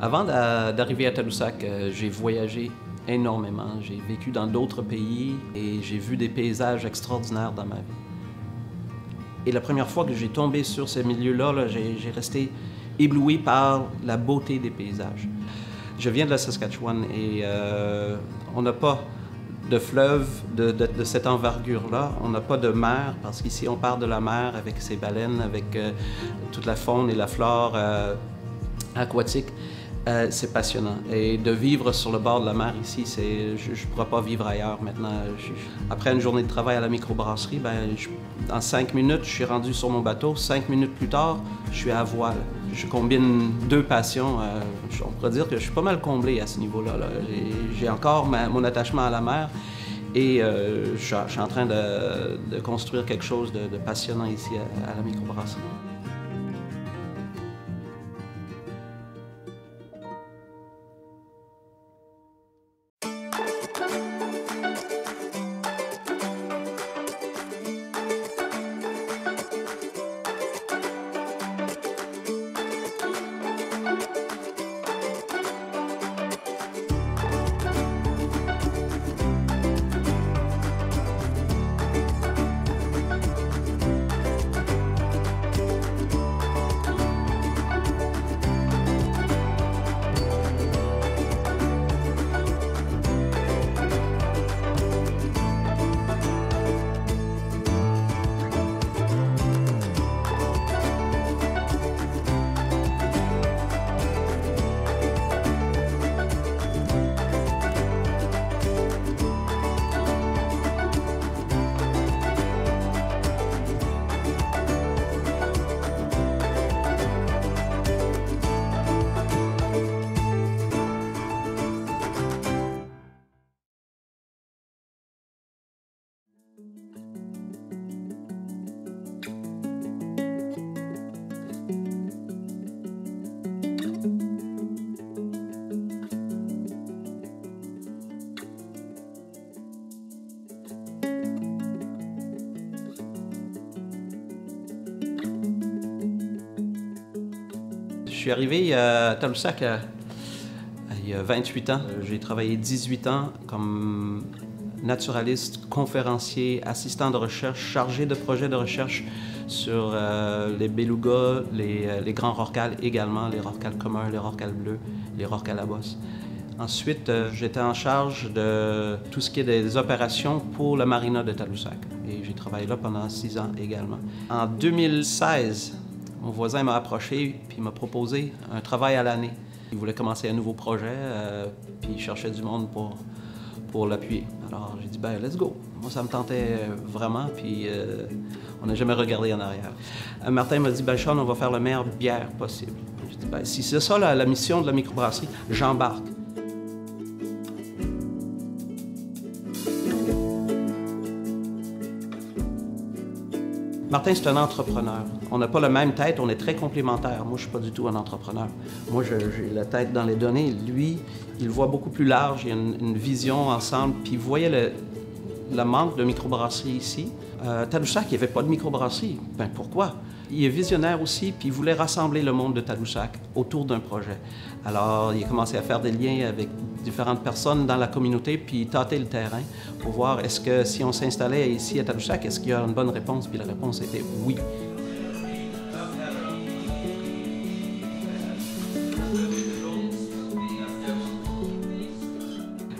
Avant d'arriver à Tadoussac, j'ai voyagé énormément. J'ai vécu dans d'autres pays et j'ai vu des paysages extraordinaires dans ma vie. Et la première fois que j'ai tombé sur ces milieux-là, j'ai resté ébloui par la beauté des paysages. Je viens de la Saskatchewan et on n'a pas de fleuve de cette envergure-là. On n'a pas de mer, parce qu'ici, on part de la mer avec ses baleines, avec toute la faune et la flore aquatique. C'est passionnant. Et de vivre sur le bord de la mer ici, je ne pourrais pas vivre ailleurs maintenant. Après une journée de travail à la microbrasserie, en 5 minutes, je suis rendu sur mon bateau. 5 minutes plus tard, je suis à voile. Je combine deux passions. On pourrait dire que je suis pas mal comblé à ce niveau-là. J'ai encore mon attachement à la mer et je suis en train de construire quelque chose de passionnant ici à la microbrasserie. Je suis arrivé à Tadoussac il y a 28 ans. J'ai travaillé 18 ans comme naturaliste, conférencier, assistant de recherche, chargé de projets de recherche sur les belugas, les grands rorquals également, les rorquals communs, les rorquals bleus, les rorquals à bosse. Ensuite, j'étais en charge de tout ce qui est des opérations pour le marina de Tadoussac. Et j'ai travaillé là pendant 6 ans également. En 2016, mon voisin m'a approché et m'a proposé un travail à l'année. Il voulait commencer un nouveau projet, puis il cherchait du monde pour l'appuyer. Alors j'ai dit, ben let's go. Moi, ça me tentait vraiment, puis on n'a jamais regardé en arrière. Martin m'a dit, ben Sean, on va faire la meilleure bière possible. J'ai dit, ben si c'est ça la mission de la microbrasserie, j'embarque. Martin, c'est un entrepreneur. On n'a pas la même tête, on est très complémentaires. Moi, je ne suis pas du tout un entrepreneur. Moi, j'ai la tête dans les données. Lui, il voit beaucoup plus large, il y a une vision ensemble. Puis il voyait le manque de microbrasserie ici. Tadoussac, il n'y avait pas de microbrasserie. Ben pourquoi? Il est visionnaire aussi, puis il voulait rassembler le monde de Tadoussac autour d'un projet. Alors, il a commencé à faire des liens avec différentes personnes dans la communauté, puis tâter le terrain pour voir est-ce que si on s'installait ici à Tadoussac, est-ce qu'il y a une bonne réponse? Puis la réponse était oui.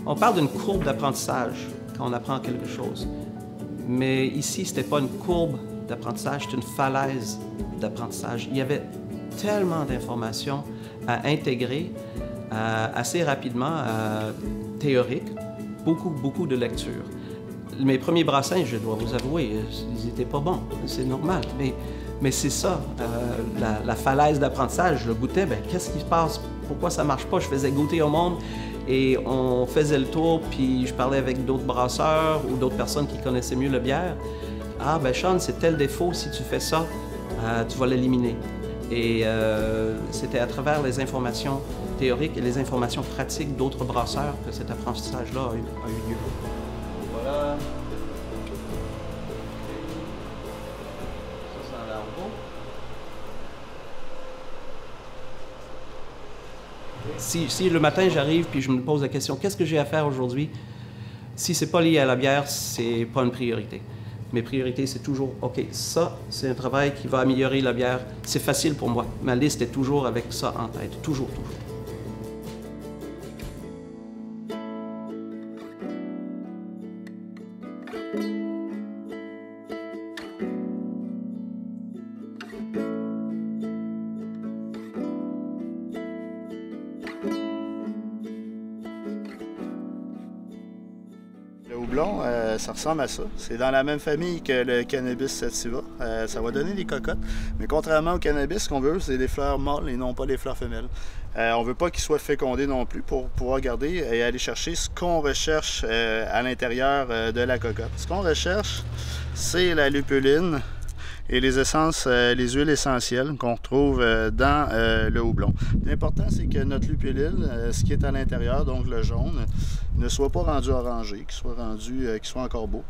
On parle d'une courbe d'apprentissage quand on apprend quelque chose. Mais ici, ce n'était pas une courbe d'apprentissage, c'est une falaise d'apprentissage. Il y avait tellement d'informations à intégrer assez rapidement, théoriques, beaucoup de lectures. Mes premiers brassins, je dois vous avouer, ils n'étaient pas bons, c'est normal. Mais c'est ça, la falaise d'apprentissage, je le goûtais, ben qu'est-ce qui se passe? Pourquoi ça ne marche pas? Je faisais goûter au monde et on faisait le tour, puis je parlais avec d'autres brasseurs ou d'autres personnes qui connaissaient mieux la bière. Ah, ben Sean, c'est tel défaut, si tu fais ça, tu vas l'éliminer. Et c'était à travers les informations théoriques et les informations pratiques d'autres brasseurs que cet apprentissage-là a eu lieu. Voilà. Ça, ça a l'air beau. Si le matin j'arrive puis je me pose la question, qu'est-ce que j'ai à faire aujourd'hui? Si c'est pas lié à la bière, c'est pas une priorité. Mes priorités, c'est toujours, OK, ça, c'est un travail qui va améliorer la bière. C'est facile pour moi. Ma liste est toujours avec ça en tête. Toujours, toujours. Le houblon, ça ressemble à ça. C'est dans la même famille que le cannabis sativa. Ça va donner des cocottes. Mais contrairement au cannabis, ce qu'on veut, c'est des fleurs mâles et non pas des fleurs femelles. On ne veut pas qu'ils soient fécondés non plus pour pouvoir garder et aller chercher ce qu'on recherche à l'intérieur de la cocotte. Ce qu'on recherche, c'est la lupuline et les essences, les huiles essentielles qu'on retrouve dans le houblon. L'important, c'est que notre lupuline, ce qui est à l'intérieur, donc le jaune, ne soit pas rendu orangé, qu'il soit encore beau,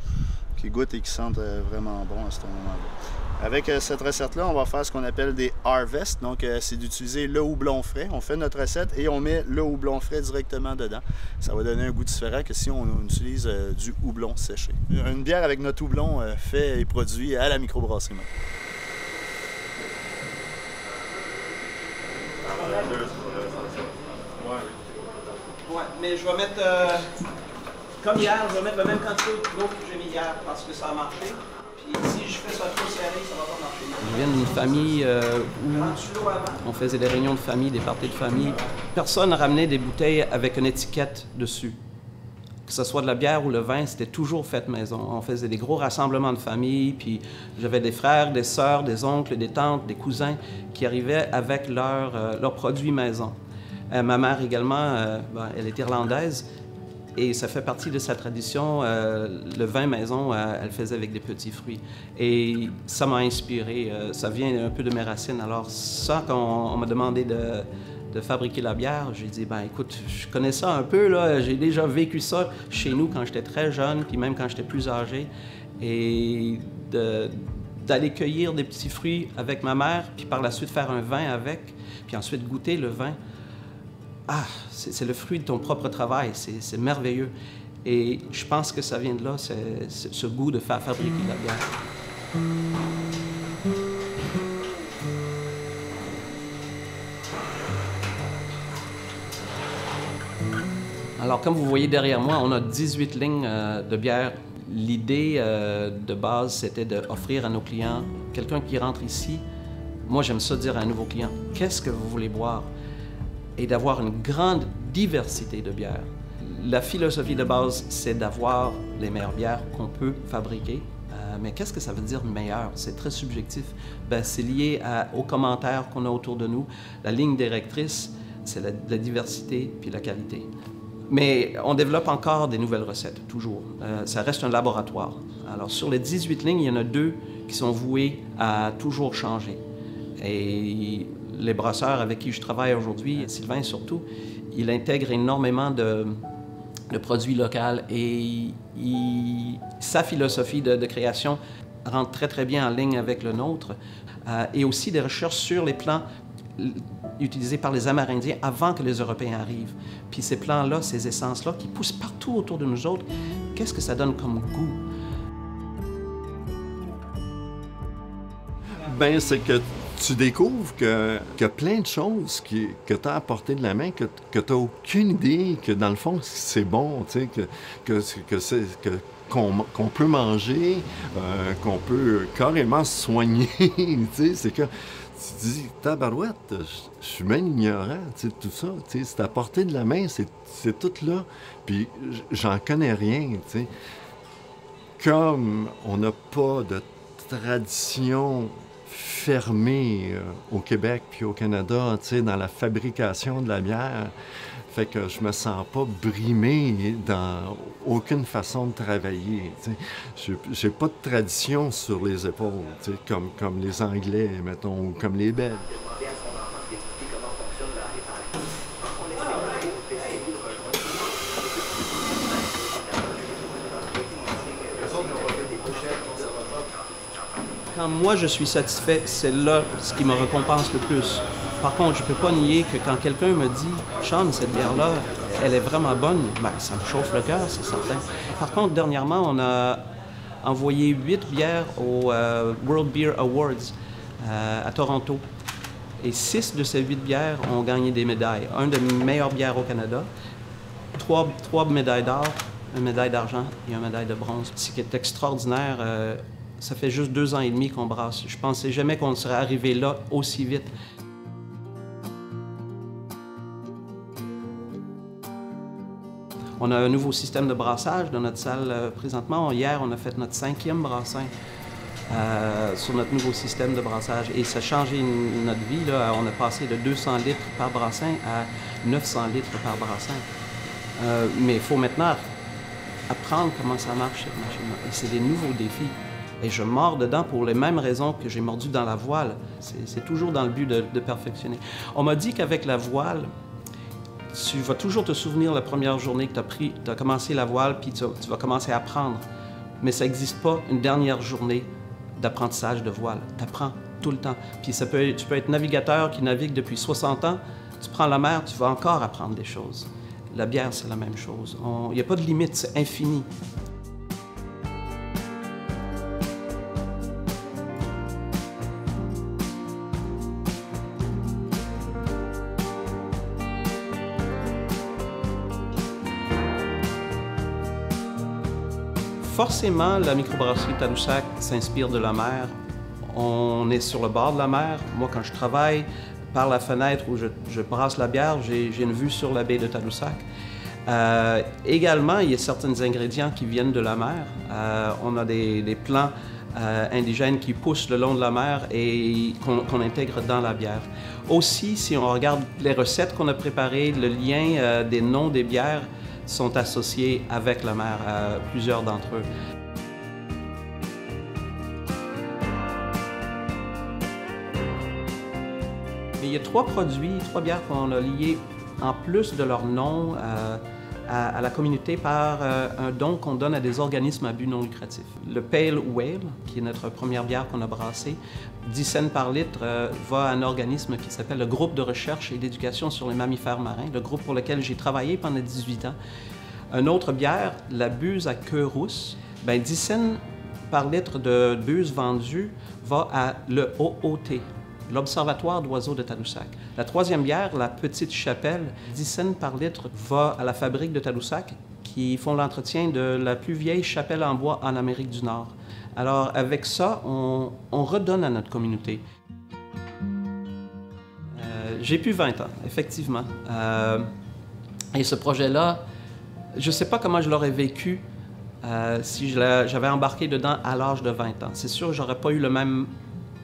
qu'il goûte et qu'il sente vraiment bon à ce moment-là. Avec cette recette-là, on va faire ce qu'on appelle des harvests. Donc, c'est d'utiliser le houblon frais. On fait notre recette et on met le houblon frais directement dedans. Ça va donner un goût différent que si on utilise du houblon séché. Une bière avec notre houblon fait et produit à la microbrasserie. Ouais, mais je vais mettre, comme hier, je vais mettre le même quantité d'eau que j'ai mis hier parce que ça a marché. Puis si je fais ça trop serré, ça va pas marcher. Je viens d'une famille où on faisait des réunions de famille, des parties de famille. Personne ne ramenait des bouteilles avec une étiquette dessus. Que ce soit de la bière ou le vin, c'était toujours fait maison. On faisait des gros rassemblements de famille, puis j'avais des frères, des sœurs, des oncles, des tantes, des cousins qui arrivaient avec leurs produits maison. Ma mère également, elle est irlandaise et ça fait partie de sa tradition. Le vin maison, elle faisait avec des petits fruits. Et ça m'a inspiré. Ça vient un peu de mes racines. Alors ça, quand on m'a demandé de fabriquer la bière, j'ai dit, ben écoute, je connais ça un peu, là. J'ai déjà vécu ça chez nous quand j'étais très jeune, puis même quand j'étais plus âgé. Et d'aller cueillir des petits fruits avec ma mère, puis par la suite faire un vin avec, puis ensuite goûter le vin. Ah, c'est le fruit de ton propre travail, c'est merveilleux. Et je pense que ça vient de là, ce goût de faire fabriquer la bière. Alors, comme vous voyez derrière moi, on a 18 lignes de bière. L'idée de base, c'était d'offrir à nos clients, quelqu'un qui rentre ici, moi j'aime ça dire à un nouveau client, qu'est-ce que vous voulez boire? Et d'avoir une grande diversité de bières. La philosophie de base, c'est d'avoir les meilleures bières qu'on peut fabriquer. Mais qu'est-ce que ça veut dire meilleur? C'est très subjectif. Ben, c'est lié aux commentaires qu'on a autour de nous. La ligne directrice, c'est la diversité puis la qualité. Mais on développe encore des nouvelles recettes, toujours. Ça reste un laboratoire. Alors, sur les 18 lignes, il y en a 2 qui sont vouées à toujours changer. Et les brasseurs avec qui je travaille aujourd'hui, Sylvain surtout, il intègre énormément de produits locaux et sa philosophie de création rentre très, très bien en ligne avec le nôtre. Et aussi des recherches sur les plants utilisés par les Amérindiens avant que les Européens arrivent. Puis ces plants-là, ces essences-là, qui poussent partout autour de nous autres, qu'est-ce que ça donne comme goût? Ben, c'est que tu découvres qu'il y a plein de choses que tu as à portée de la main, que tu n'as aucune idée, que dans le fond, c'est bon, tu sais, qu'on peut manger, qu'on peut carrément se soigner, tu sais, c'est que tu te dis, tabarouette, je suis bien ignorant, tu sais, tout ça, tu sais, c'est à portée de la main, c'est tout là, puis j'en connais rien, tu sais. Comme on n'a pas de tradition fermé au Québec puis au Canada, tu sais, dans la fabrication de la bière. Fait que je me sens pas brimé dans aucune façon de travailler, tu sais. J'ai pas de tradition sur les épaules, tu sais, comme les Anglais, mettons, ou comme les Belges. Quand moi je suis satisfait, c'est là ce qui me récompense le plus. Par contre, je ne peux pas nier que quand quelqu'un me dit « Sean, cette bière-là, elle est vraiment bonne », ben, ça me chauffe le cœur, c'est certain. Par contre, dernièrement, on a envoyé 8 bières aux World Beer Awards à Toronto. Et 6 de ces 8 bières ont gagné des médailles. Un des meilleures bières au Canada, 3 médailles d'or, une médaille d'argent et une médaille de bronze. Ce qui est extraordinaire, ça fait juste 2 ans et demi qu'on brasse. Je ne pensais jamais qu'on serait arrivé là aussi vite. On a un nouveau système de brassage dans notre salle présentement. Hier, on a fait notre 5e brassin sur notre nouveau système de brassage. Et ça a changé notre vie, là. On a passé de 200 litres par brassin à 900 litres par brassin. Mais il faut maintenant apprendre comment ça marche, cette machine-là. Et c'est des nouveaux défis. Et je mords dedans pour les mêmes raisons que j'ai mordu dans la voile. C'est toujours dans le but de perfectionner. On m'a dit qu'avec la voile, tu vas toujours te souvenir la première journée que tu as commencé la voile, puis tu vas commencer à apprendre. Mais ça n'existe pas une dernière journée d'apprentissage de voile. Tu apprends tout le temps. Puis tu peux être navigateur qui navigue depuis 60 ans, tu prends la mer, tu vas encore apprendre des choses. La bière, c'est la même chose. Il n'y a pas de limite, c'est infini. Forcément, la microbrasserie Tadoussac s'inspire de la mer. On est sur le bord de la mer. Moi, quand je travaille par la fenêtre où je brasse la bière, j'ai une vue sur la baie de Tadoussac. Également, il y a certains ingrédients qui viennent de la mer. On a des plants indigènes qui poussent le long de la mer et qu'on intègre dans la bière. Aussi, si on regarde les recettes qu'on a préparées, le lien des noms des bières sont associés avec la mer, plusieurs d'entre eux. Mais il y a 3 bières qu'on a liées en plus de leur nom à la communauté par un don qu'on donne à des organismes à but non lucratif. Le Pale Whale, qui est notre première bière qu'on a brassée, 10 cents par litre, va à un organisme qui s'appelle le Groupe de recherche et d'éducation sur les mammifères marins, le groupe pour lequel j'ai travaillé pendant 18 ans. Une autre bière, la Buse à queue rousse, 10 cents par litre de buse vendue va à le OOT, l'Observatoire d'oiseaux de Tadoussac. La 3e bière, la Petite Chapelle, 10 cents par litre, va à la fabrique de Tadoussac, qui font l'entretien de la plus vieille chapelle en bois en Amérique du Nord. Alors, avec ça, on redonne à notre communauté. J'ai plus 20 ans, effectivement. Et ce projet-là, je ne sais pas comment je l'aurais vécu si j'avais embarqué dedans à l'âge de 20 ans. C'est sûr que je n'aurais pas eu la même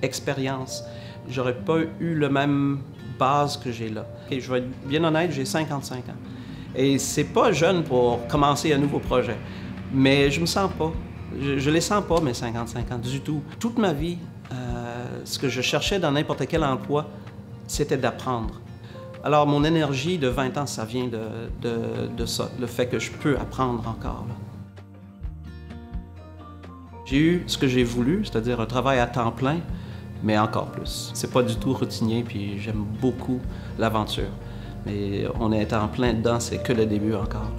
expérience. J'aurais pas eu la même base que j'ai là. Et je vais être bien honnête, j'ai 55 ans. Et c'est pas jeune pour commencer un nouveau projet. Mais je me sens pas. Je les sens pas, mes 55 ans, du tout. Toute ma vie, ce que je cherchais dans n'importe quel emploi, c'était d'apprendre. Alors, mon énergie de 20 ans, ça vient de ça, le fait que je peux apprendre encore. J'ai eu ce que j'ai voulu, c'est-à-dire un travail à temps plein, mais encore plus. C'est pas du tout routinier, puis j'aime beaucoup l'aventure. Mais on est en plein dedans, c'est que le début encore.